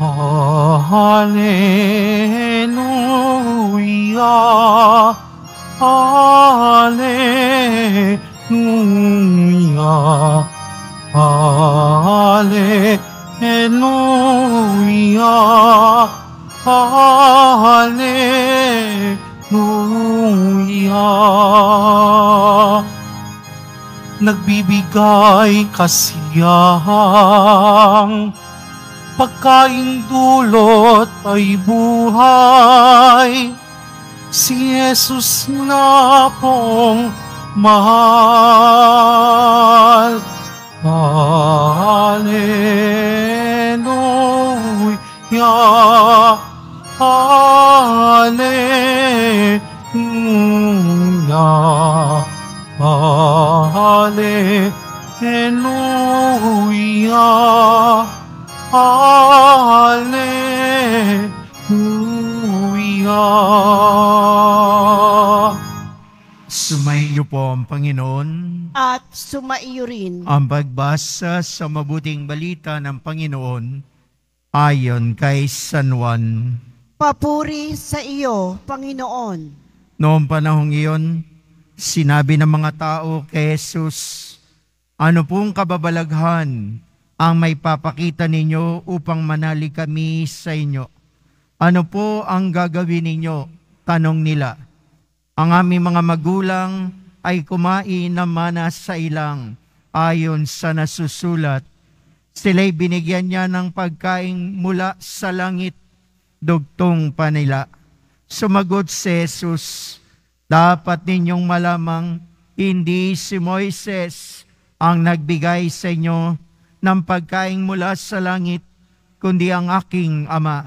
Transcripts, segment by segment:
Hallelujah, Hallelujah, Hallelujah, Hallelujah. Nagbibigay kasiyang pagkaing dulot ay buhay. Si Jesus na pong mahal. Hallelujah, Hallelujah, Hallelujah, Hallelujah. Sumainyo po ang Panginoon. At sumaiyo rin. Ang pagbasa sa mabuting balita ng Panginoon ayon kay San Juan. Papuri sa iyo, Panginoon. Noong panahong iyon, sinabi ng mga tao kay Jesus, "Ano pong kababalaghan ang may papakita ninyo upang manali kami sa inyo? Ano po ang gagawin ninyo?" Tanong nila. "Ang aming mga magulang ay kumain ng mana sa ilang ayon sa nasusulat. Sila'y binigyan niya ng pagkain mula sa langit." Dugtong pa nila. Sumagot si Jesus, "Dapat ninyong malamang hindi si Moises ang nagbigay sa inyo ng pagkain mula sa langit, kundi ang aking Ama.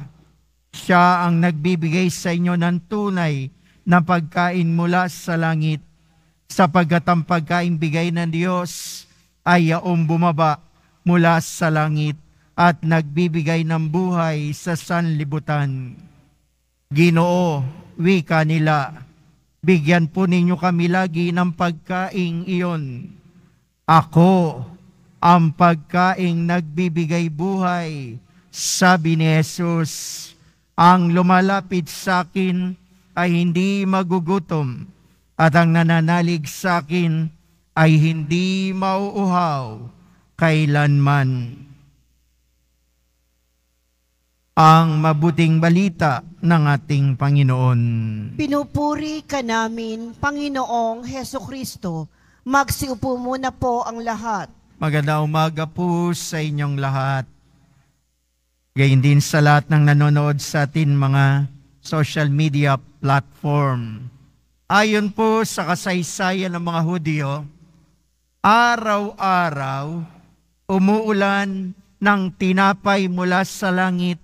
Siya ang nagbibigay sa inyo ng tunay na pagkain mula sa langit, sapagkat ang pagkain bigay ng Diyos ay yaong bumaba mula sa langit at nagbibigay ng buhay sa sanlibutan." "Ginoo," wika nila, "bigyan po ninyo kami lagi ng pagkaing iyon." "Ako ang pagkaing nagbibigay buhay," sabi ni Jesus. "Ang lumalapit sa akin ay hindi magugutom, at ang nananalig sa akin ay hindi mauuhaw kailanman." Ang mabuting balita ng ating Panginoon. Pinupuri ka namin, Panginoong Hesukristo. Magsiupo muna po ang lahat. Magandang umaga po sa inyong lahat. Gayon din sa lahat ng nanonood sa atin mga social media platform. Ayon po sa kasaysayan ng mga Hudyo, araw-araw umuulan ng tinapay mula sa langit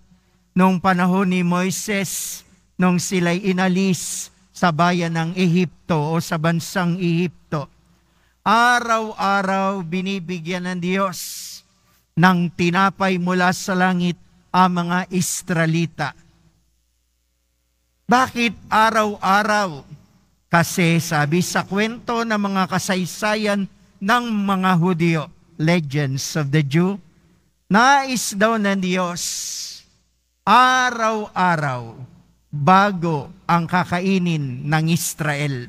nung panahon ni Moises, nung sila'y inalis sa bayan ng Ehipto o sa bansang Ehipto. Araw-araw binibigyan ng Diyos ng tinapay mula sa langit ang mga Israelita. Bakit araw-araw? Kasi sabi sa kwento ng mga kasaysayan ng mga Hudyo, Legends of the Jew, nais daw ng Diyos araw-araw bago ang kakainin ng Israel.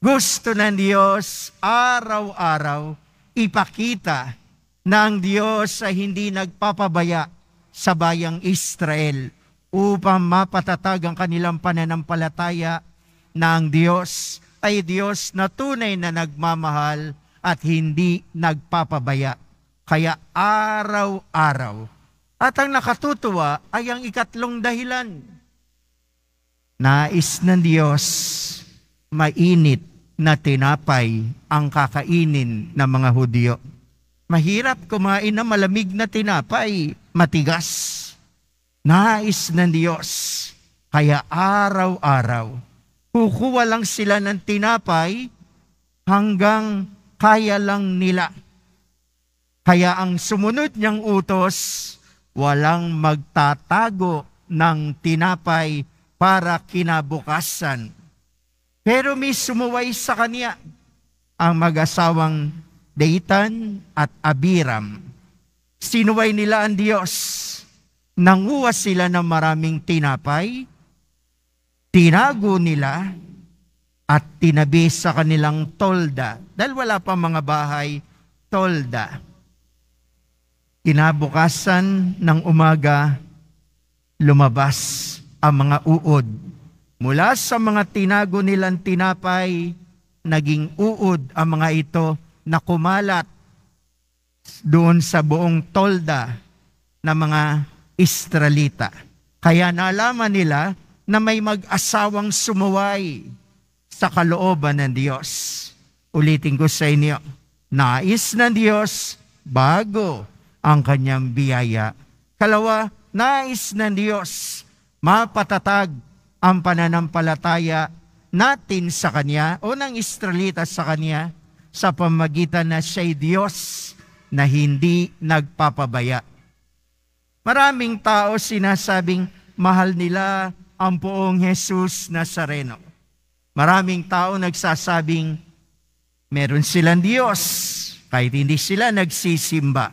Gusto ng Diyos araw-araw ipakita na ang Diyos ay hindi nagpapabaya sa bayang Israel upang mapatatag ang kanilang pananampalataya na ang Diyos ay Diyos na tunay na nagmamahal at hindi nagpapabaya. Kaya araw-araw. At ang nakatutuwa ay ang ikatlong dahilan. Nais ng Diyos mainit na tinapay ang kakainin ng mga Hudyo. Mahirap kumain ng malamig na tinapay, matigas. Nais ng Diyos, kaya araw-araw, kukuha lang sila ng tinapay hanggang kaya lang nila. Kaya ang sumunod niyang utos, walang magtatago ng tinapay para kinabukasan. Pero may sumuway sa kanya, ang mag-asawang Datan at Abiram. Sinuway nila ang Diyos nanguha sila ng maraming tinapay, tinago nila, at tinabi sa kanilang tolda. Dahil wala pa mga bahay, tolda. Kinabukasan ng umaga, lumabas ang mga uod. Mula sa mga tinago nilang tinapay, naging uod ang mga ito na kumalat doon sa buong tolda ng mga Israelita. Kaya naalaman nila na may mag-asawang sumuway sa kalooban ng Diyos. Ulitin ko sa inyo, nais ng Diyos bago ang kanyang biyaya. Kalawa, nais ng Diyos mapatatag ang pananampalataya natin sa Kanya o ng Israelita sa Kanya sa pamagitan na siya'y Diyos na hindi nagpapabaya. Maraming tao sinasabing mahal nila ang poong Jesus Nazareno. Maraming tao nagsasabing meron silang Diyos kahit hindi sila nagsisimba.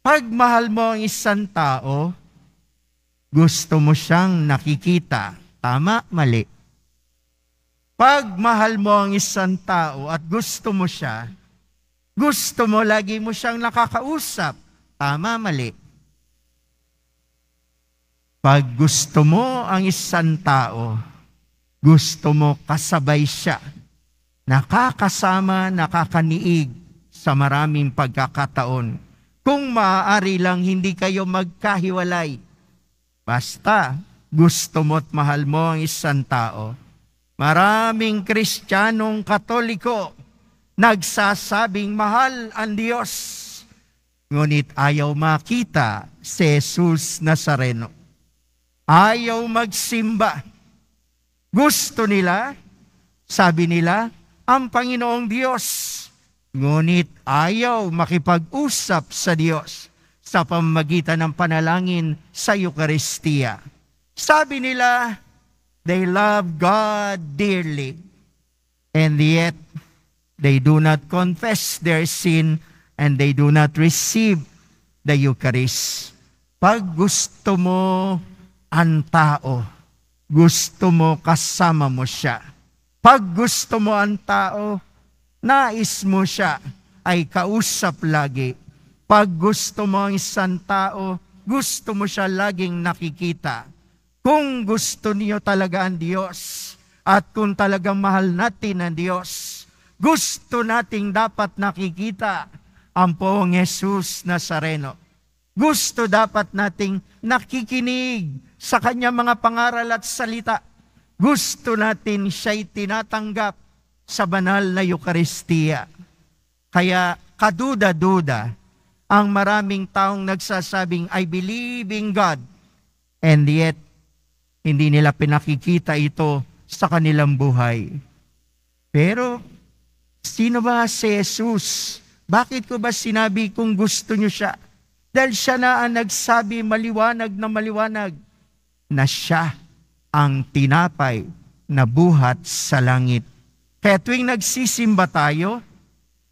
Pag mahal mo ang isang tao, gusto mo siyang nakikita. Tama, mali. Pag mahal mo ang isang tao at gusto mo siya, gusto mo lagi mo siyang nakakausap. Tama, mali. Pag gusto mo ang isang tao, gusto mo kasabay siya, nakakasama, nakakaniig sa maraming pagkakataon. Kung maaari lang hindi kayo magkahiwalay, basta gusto mo't mahal mo ang isang tao. Maraming Kristiyanong Katoliko nagsasabing mahal ang Diyos, ngunit ayaw makita si Jesus Nazareno. Ayaw magsimba. Gusto nila, sabi nila, ang Panginoong Diyos, ngunit ayaw makipag-usap sa Diyos sa pamamagitan ng panalangin sa Eucharistia. Sabi nila, they love God dearly, and yet they do not confess their sin and they do not receive the Eucharist. Pag gusto mo ang tao, gusto mo kasama mo siya. Pag gusto mo ang tao, nais mo siya ay kausap lagi. Pag gusto mo ang isang tao, gusto mo siya laging nakikita. Kung gusto niyo talaga ang Diyos at kung talagang mahal natin ang Diyos, gusto nating dapat nakikita ang poong Jesus Nazareno. Gusto dapat nating nakikinig sa kanyang mga pangaral at salita. Gusto natin siya'y tinatanggap sa banal na Eucharistia. Kaya kaduda-duda ang maraming taong nagsasabing, I believe in God, and yet hindi nila pinakikita ito sa kanilang buhay. Pero sino ba si Jesus? Bakit ko ba sinabi kung gusto niyo siya? Dahil siya na ang nagsabi maliwanag na siya ang tinapay na buhat sa langit. Kaya tuwing nagsisimba tayo,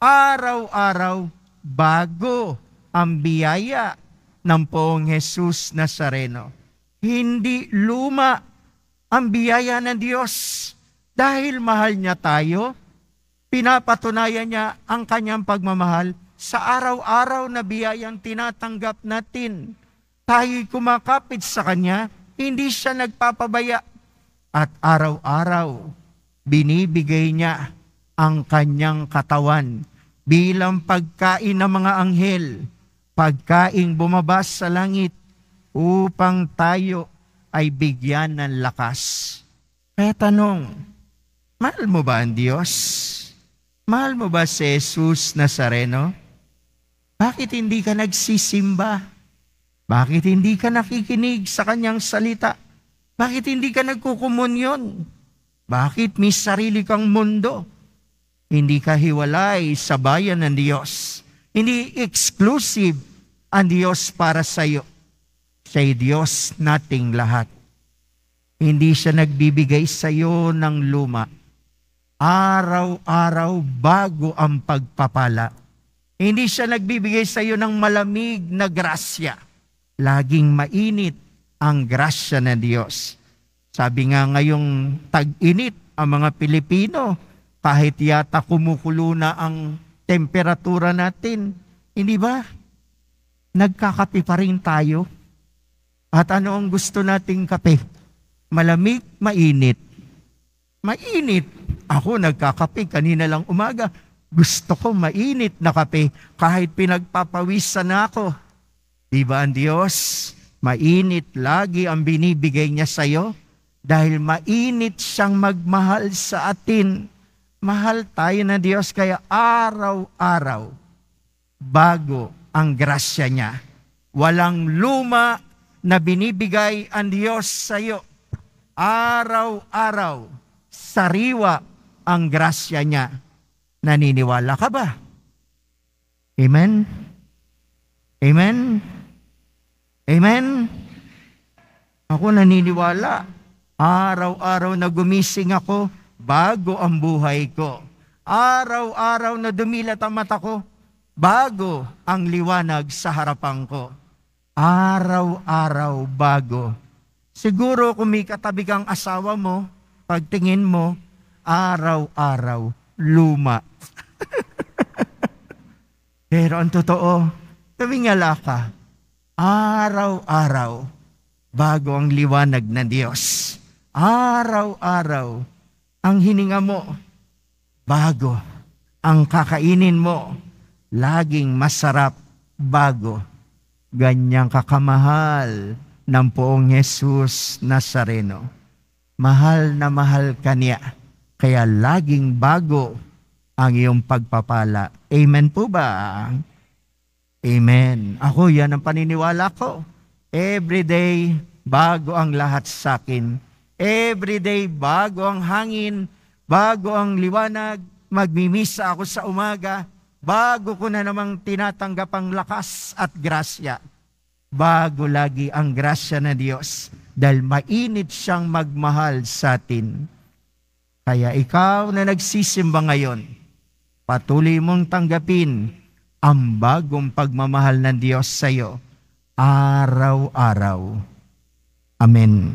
araw-araw bago ang biyaya ng poong Jesus Nazareno. Hindi luma ang biyaya ng Diyos. Dahil mahal niya tayo, pinapatunayan niya ang kanyang pagmamahal sa araw-araw na biyayang tinatanggap natin. Tayo'y kumakapit sa Kanya, hindi siya nagpapabaya. At araw-araw, binibigay niya ang Kanyang katawan bilang pagkain ng mga anghel, pagkaing bumaba sa langit upang tayo ay bigyan ng lakas. Kaya tanong, mahal mo ba ang Diyos? Mahal mo ba si Jesus Nazareno? Bakit hindi ka nagsisimba? Bakit hindi ka nakikinig sa kanyang salita? Bakit hindi ka nagkukumunyon? Bakit may sarili kang mundo? Hindi ka hiwalay sa bayan ng Diyos. Hindi exclusive ang Diyos para sa iyo. Siya'y Diyos nating lahat. Hindi siya nagbibigay sa iyo ng luma. Araw-araw bago ang pagpapala. Hindi siya nagbibigay sa iyo ng malamig na grasya. laging mainit ang grasya ng Diyos. Sabi nga ngayong tag-init ang mga Pilipino, kahit yata kumukulo na ang temperatura natin, hindi ba? Nagkakape pa rin tayo. At ano ang gusto nating kape? Malamig, mainit. Mainit. Ako nagkakape kanina lang umaga. Gusto ko mainit na kape kahit pinagpapawisan na ako. Diba ang Diyos? Mainit lagi ang binibigay niya sa'yo dahil mainit siyang magmahal sa atin. Mahal tayo na Diyos kaya araw-araw bago ang grasya niya. Walang luma na binibigay ang Diyos sa iyo. Araw-araw, sariwa ang grasya niya. Naniniwala ka ba? Amen? Amen? Amen? Ako naniniwala. Araw-araw na gumising ako, bago ang buhay ko. Araw-araw na dumilat ang mata ko, bago ang liwanag sa harapan ko. Araw-araw bago. Siguro kung may katabi kang asawa mo, pagtingin mo, araw-araw luma. Pero ang totoo, tumingala ka, araw-araw bago ang liwanag ng Diyos. Araw-araw ang hininga mo, bago ang kakainin mo, laging masarap bago. Ganyang kakamahal ng poong Jesus Nazareno. Mahal na mahal ka niya, kaya laging bago ang iyong pagpapala. Amen po ba? Amen. Ako, yan ang paniniwala ko. Every day, bago ang lahat sa akin. Every day, bago ang hangin, bago ang liwanag, magmimisa ako sa umaga, bago ko na namang tinatanggap ang lakas at grasya. Bago lagi ang grasya ng Diyos dahil mainit siyang magmahal sa atin. Kaya ikaw na nagsisimba ngayon, patuloy mong tanggapin ang bagong pagmamahal ng Diyos sa iyo araw-araw. Amen.